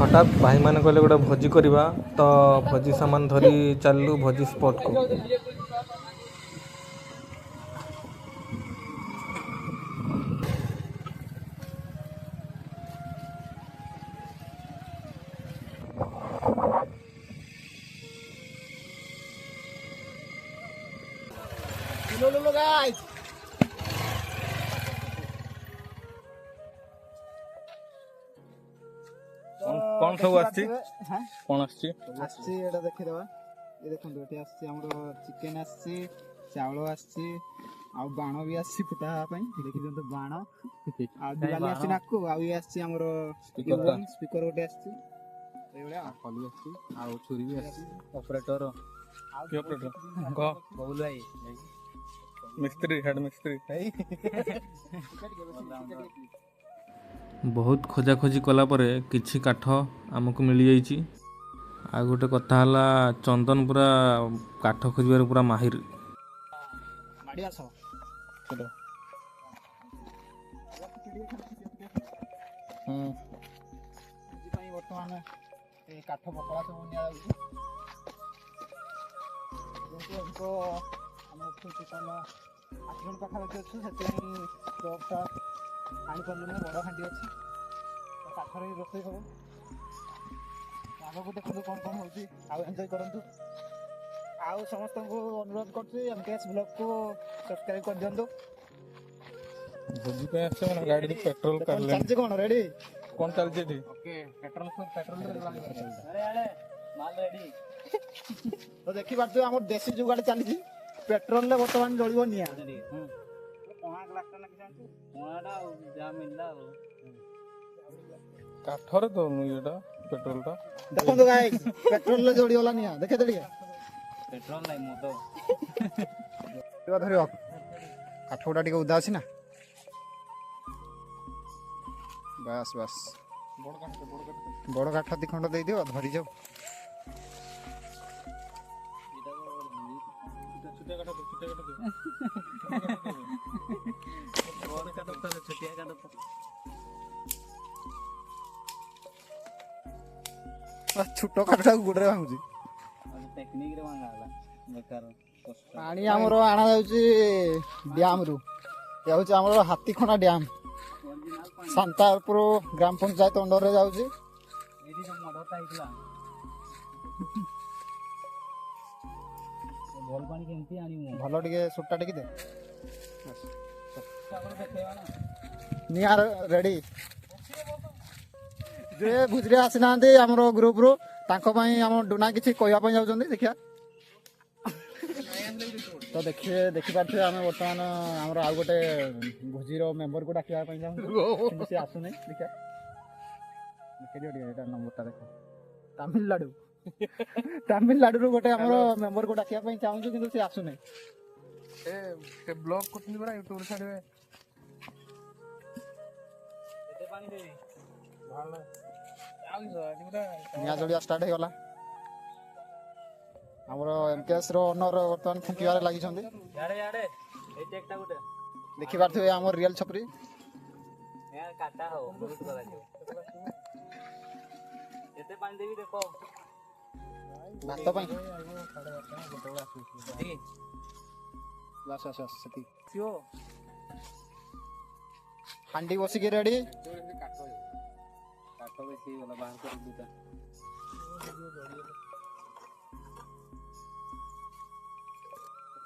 हठात भाई मैंने कहले गोटे भोजी करवा तो भोजी सामान धरी चलू भोजी स्पॉट को। कौन सब आछि कौन आछि आछि एटा देखि देबा ए देखन एटी आछि हमरो चिकन आछि चावल आछि आ बाण भी आछि फुटा पई देखि दन तो बाण आ दिवाली आछि नाकु आ ये आछि हमरो स्पीकर ओटे आछि ए बळे आ फली आछि आ छुरी भी आछि ऑपरेटर के ऑपरेटर को बबुल भाई मिस्त्री हेड मिस्त्री बहुत खोजाखोजी कलापर किछि काठ आमको मिल जाइछि। आ गोटे कथा हला चंदन पूरा काठ खोजबार पूरा माहिर। माडी आसो चलो जी पई वर्तमान ए काठ बकला सब निया जाउछि जोंको हमको हम खुद कला 8 जन पाखा अछि सेते स्टॉकटा पानी पड़ने बड़ हांडी अच्छी काठर रोषे हम आगे देखो कौन कौन होती एंजॉय करूँ आउ समस्त को अनुरोध करकेएस ब्लॉग को सब्सक्राइब कर दिंतु। भोजी पे आछे माने गाड़ी पेट्रोल कर ले चलजे कोन रेडी कौन चल जे ओके पेट्रोल अरे अरे माल रेडी तो देखि बात हमर देसी जुगाड़ चली पेट्रोल ले वर्तमान जळिबो निया कोना ग्लास ना कि जानतु कोनाडा जा मिलला काठर तो एटा पेट्रोल टा देखो तो गाइस पेट्रोल ले जोड़ी वाला निया देखे देलिए पेट्रोल नाही मोटो तो धरियो काठोडा टिके उदा अछि ना बस बस बड़ काठ दिखंड दे दियो धरि जाओ छोटो काठटा गुडरे भांगुची टेक्निक रे भांगाला बेकार पानी हमरो आना जाउची डैम रु या होची हमरो हाथीखणा डैम शांतापुर ग्राम पंचायत अंडर रे जाउची एडी जो मडता आइतला बॉल पानी केमती आनी भलो टिके सुट्टा टिके दे नियार रेडी जे भुजरे आसिना हमरो ग्रुप रो तांको पई हम डुना किछि कहया पई जाउछन देखिया तो देखि पाथे हम वर्तमान हमरो आ गोटे भुजी रो मेंबर को डाकिया पई जाउ किंतु से आसु नै देखिया देखि दियो एटा नंबर ता देखो तमिलनाडु रो गोटे हमरो मेंबर को डाकिया पई चाहू किंतु से आसु नै ए ब्लॉग करथि बरा यूट्यूब छाडे एते पानी देबी भाला निया जोड़िया स्टार्ट हो गला हमरो एमकेएस रो ओनर वर्तमान फुंकियारे लागि छथि याडे याडे ए टेकटा गुटे देखि पारथि हमर रियल छपरी यार काटा हो बहुत बड़ा छै एते पानी देबी देखो भात पई बस बस बस सती क्यों हांडी बसी के रेडी काटो बेसी वाला बाहर कर दूटा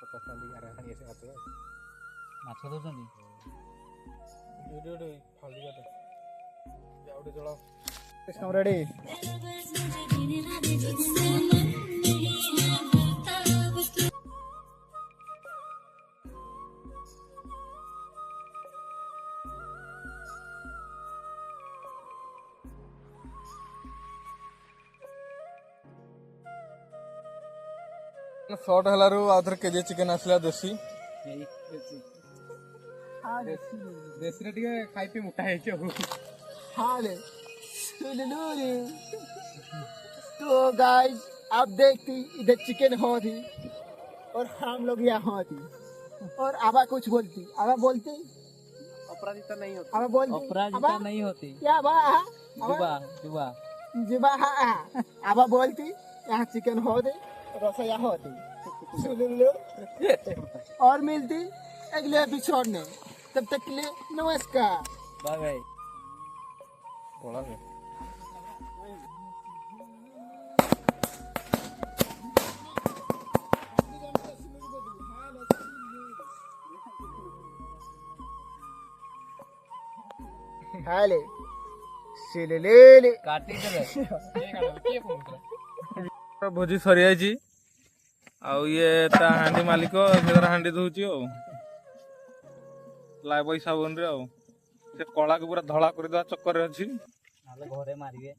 पता चली आ रहा है ऐसे आते माछ दो जनी वीडियो फाली काटे जाउडे चलो सिस्टम रेडी शॉर्ट हलारू आधर केजे चिकन आसला देसी हां देसी रे टिके खाई पे मुटा है छ हां ले सुनलूरी तो गाइस आप देखती इधर चिकन हो थी और हम लोग यहाँ थी और आवा कुछ बोलती आवा बोलती अपराजिता नहीं होती आवा बोलती अपराजिता नहीं होती क्या बा जुबा जुबा जीवा अब बोलती यहाँ चिकन हो दे रसोईया होती सुन लो और मिलती अगले एपिसोड में। तब तक के लिए नमस्कार। Bye bye. पड़ा है। हाले सिलेले काटी दे भोजी सरी जाइए आउ ये ता हांडी मालिक से हांडी दौची लाइफ साबुन रे से कला को पूरा धड़ा कर चक्कर अच्छी घरे मारिए।